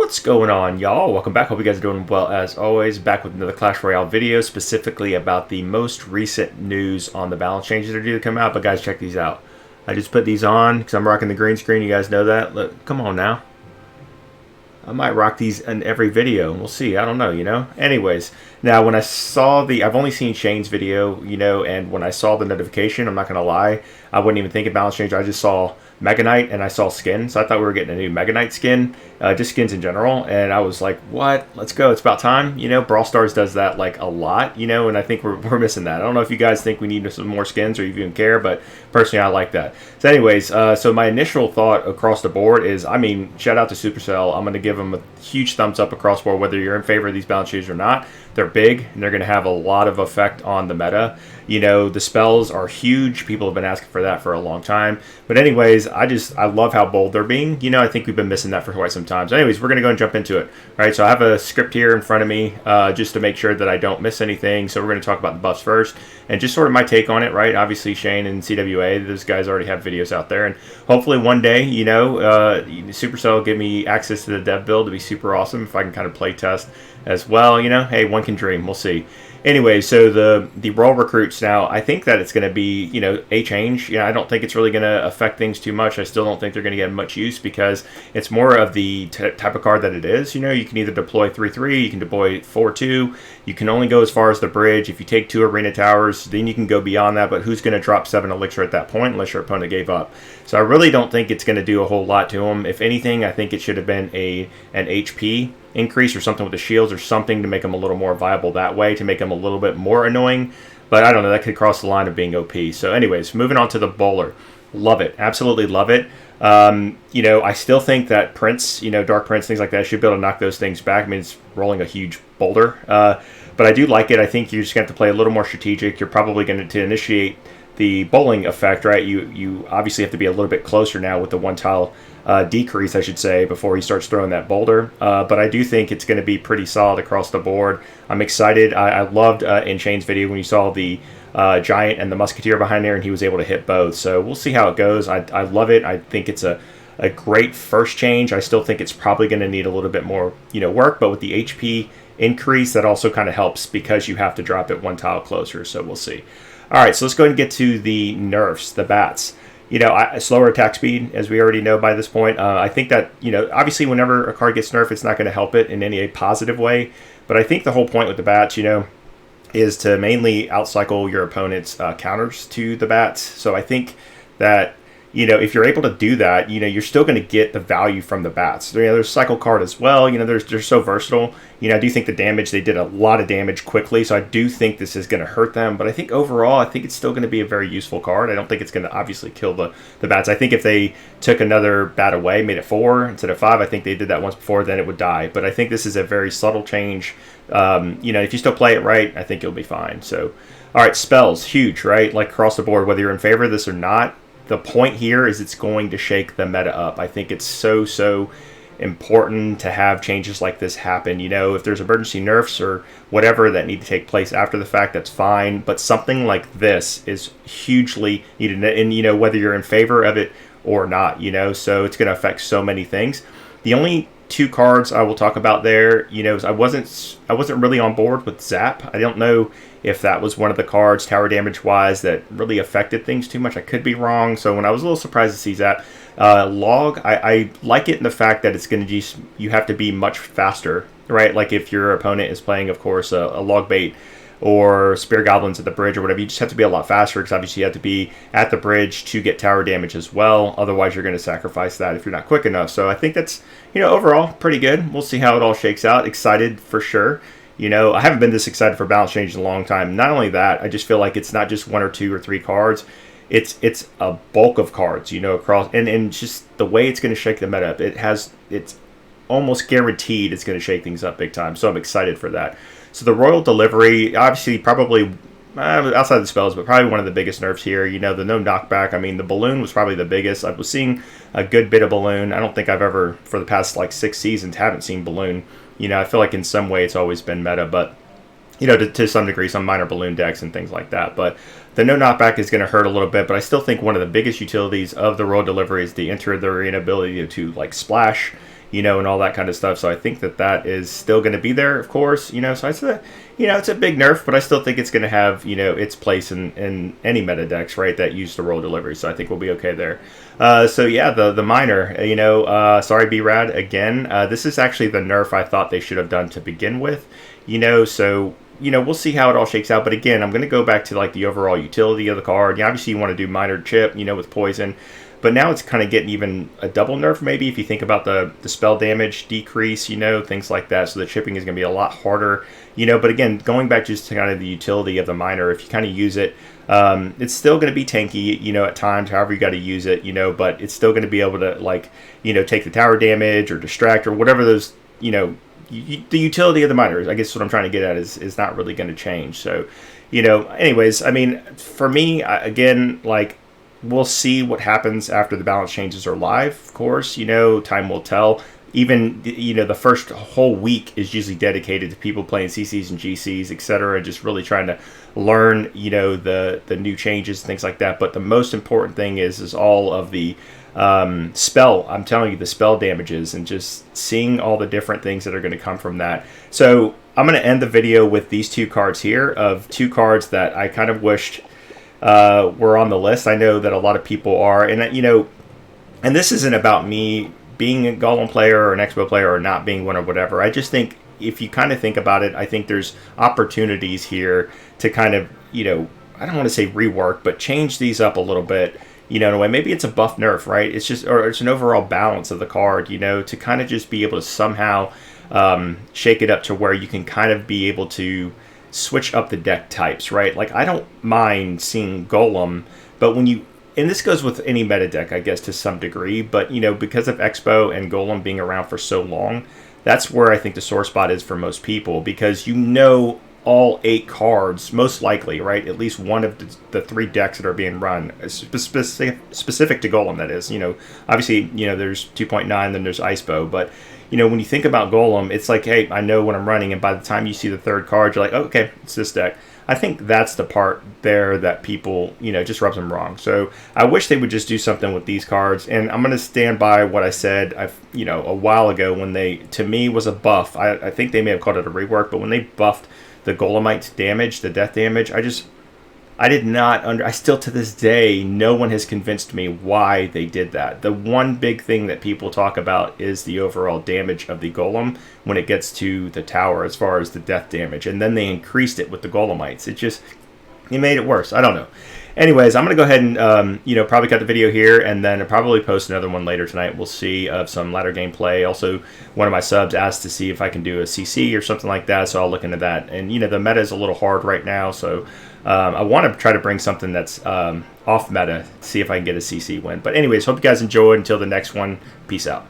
What's going on, y'all? Welcome back. Hope you guys are doing well as always. Back with another Clash Royale video, specifically about the most recent news on the balance changes that are due to come out. But guys, check these out. I just put these on because I'm rocking the green screen. You guys know that. Look, come on now. I might rock these in every video. We'll see. I don't know, Anyways, now when I saw I've only seen Shane's video, and when I saw the notification, I'm not going to lie, I wouldn't even think of balance change. I just saw Mega Knight and I saw skin. So I thought we were getting a new Mega Knight skin, just skins in general. And I was like, what? Let's go. It's about time. Brawl Stars does that like a lot, and I think we're missing that. I don't know if you guys think we need some more skins or you even care, but personally, I like that. So anyways, so my initial thought across the board is, shout out to Supercell. I'm going to give them a huge thumbs up across the board, whether you're in favor of these balance changes or not. They're big, and they're going to have a lot of effect on the meta. The spells are huge. People have been asking for that for a long time. But anyways, I love how bold they're being. I think we've been missing that for quite some time. So anyways, we're going to go and jump into it. All right, so I have a script here in front of me just to make sure that I don't miss anything. So we're going to talk about the buffs first and just sort of my take on it, right? Obviously, Shane and CWA, those guys already have videos out there. And hopefully one day, Supercell will give me access to the dev build. It'd be super awesome if I can kind of play test as well. Hey, one can dream. We'll see. Anyway, so the Royale recruits now, I think that it's going to be, a change. I don't think it's really going to affect things too much. I still don't think they're going to get much use because it's more of the type of card that it is. You can either deploy 3-3, you can deploy 4-2. You can only go as far as the bridge. If you take 2 arena towers, then you can go beyond that. But who's going to drop 7 elixir at that point unless your opponent gave up? So I really don't think it's going to do a whole lot to them. If anything, I think it should have been an HP increase or something with the shields or something to make them a little more viable that way, to make them a little bit more annoying. But I don't know, that could cross the line of being OP. So anyways, moving on to the bowler. Love it. Absolutely love it. I still think that Prince, Dark Prince, things like that, should be able to knock those things back. It's rolling a huge boulder. But I do like it. I think you're just going to have to play a little more strategic. You're probably going to initiate the bowling effect, right? You obviously have to be a little bit closer now with the 1 tile decrease, I should say, before he starts throwing that boulder. But I do think it's going to be pretty solid across the board. I'm excited. I loved in Shane's video when you saw the Giant and the Musketeer behind there, and he was able to hit both. So we'll see how it goes. I love it. I think it's a great first change. I still think it's probably going to need a little bit more work, but with the HP increase, that also kind of helps because you have to drop it 1 tile closer. So we'll see. All right, so let's go ahead and get to the nerfs, the bats. Slower attack speed, as we already know by this point. I think that, obviously whenever a card gets nerfed, it's not going to help it in any positive way. But I think the whole point with the bats, is to mainly outcycle your opponent's counters to the bats. So I think that, if you're able to do that, you're still going to get the value from the bats. There's cycle card as well. They're so versatile. I do think the damage, they did a lot of damage quickly. So I do think this is going to hurt them. But I think overall, I think it's still going to be a very useful card. I don't think it's going to obviously kill the bats. I think if they took another bat away, made it 4 instead of 5, I think they did that once before, then it would die. But I think this is a very subtle change. If you still play it right, I think you'll be fine. So, all right, spells, huge, right? Like across the board, whether you're in favor of this or not. The point here is it's going to shake the meta up. I think it's so important to have changes like this happen. If there's emergency nerfs or whatever that need to take place after the fact, that's fine. But something like this is hugely needed. And, whether you're in favor of it or not, so it's going to affect so many things. The only 2 cards I will talk about there, is I wasn't really on board with Zap. I don't know if that was one of the cards tower damage wise that really affected things too much. I could be wrong. So when I was a little surprised to see Zap, Log, I like it in the fact that it's going to just, you have to be much faster, right? Like if your opponent is playing, of course, a Log Bait or Spear Goblins at the bridge or whatever, you just have to be a lot faster because obviously you have to be at the bridge to get tower damage as well. Otherwise, you're going to sacrifice that if you're not quick enough. So I think that's, overall pretty good. We'll see how it all shakes out. Excited for sure. I haven't been this excited for balance changes in a long time. Not only that, I just feel like it's not just 1 or 2 or 3 cards. It's a bulk of cards, across, and just the way it's going to shake the meta up. It's almost guaranteed it's going to shake things up big time. So I'm excited for that. So the Royal Delivery, obviously probably outside the spells, but probably one of the biggest nerfs here. The no knockback. The balloon was probably the biggest. I was seeing a good bit of balloon. I don't think I've ever, for the past 6 seasons, haven't seen balloon. I feel like in some way it's always been meta, but to some degree, some minor balloon decks and things like that. But the no knockback is going to hurt a little bit, but I still think one of the biggest utilities of the Royal Delivery is the enter the arena ability to splash. and all that kind of stuff. So I think that is still going to be there, of course, so it's a big nerf, but I still think it's going to have, its place in any meta decks, right, that use the roll delivery. So I think we'll be okay there. So yeah, the miner, sorry, B-Rad, again, this is actually the nerf I thought they should have done to begin with, so we'll see how it all shakes out. But again, I'm going to go back to like the overall utility of the card. Obviously you want to do miner chip, with poison. But now it's kind of getting even a double nerf, maybe, if you think about the spell damage decrease, things like that. So the chipping is going to be a lot harder, But again, going back just to kind of the utility of the miner, if you kind of use it, it's still going to be tanky, at times, however you got to use it, But it's still going to be able to, like, take the tower damage or distract or whatever those, the utility of the miner, I guess what I'm trying to get at is not really going to change. So, anyways, I mean, for me, again, like, we'll see what happens after the balance changes are live, of course. Time will tell. Even, the first whole week is usually dedicated to people playing CCs and GCs, etc., and just really trying to learn, the new changes, things like that. But the most important thing is all of the spell, I'm telling you, the spell damages, and just seeing all the different things that are going to come from that. So I'm going to end the video with these two cards here, of two cards that I kind of wished were on the list. I know that a lot of people are, and and this isn't about me being a Golem player or an Expo player or not being one or whatever. I just think if you kind of think about it, I think there's opportunities here to kind of, I don't want to say rework, but change these up a little bit, in a way. Maybe it's a buff nerf, right? It's just, or it's an overall balance of the card, to kind of just be able to somehow shake it up to where you can kind of be able to switch up the deck types, right? Like, I don't mind seeing Golem, but when you, and this goes with any meta deck, I guess, to some degree, but, because of Expo and Golem being around for so long, that's where I think the sore spot is for most people, because all 8 cards, most likely, right? At least one of the 3 decks that are being run, specific to Golem, that is. Obviously, there's 2.9, then there's Icebo, but, when you think about Golem, it's like, hey, I know what I'm running, and by the time you see the 3rd card, you're like, oh, okay, it's this deck. I think that's the part there that people, just rubs them wrong. So I wish they would just do something with these cards, and I'm going to stand by what I said, a while ago when they, to me, was a buff. I think they may have called it a rework, but when they buffed the Golemite's damage, the death damage, I did not I still to this day, no one has convinced me why they did that. The one big thing that people talk about is the overall damage of the Golem when it gets to the tower, as far as the death damage. And then they increased it with the Golemites. It made it worse. I don't know. Anyways, I'm going to go ahead and, probably cut the video here, and then I'll probably post another one later tonight. We'll see of some ladder gameplay. Also, one of my subs asked to see if I can do a CC or something like that, so I'll look into that. And, the meta is a little hard right now, so I want to try to bring something that's off meta, see if I can get a CC win. But anyways, hope you guys enjoyed. Until the next one, peace out.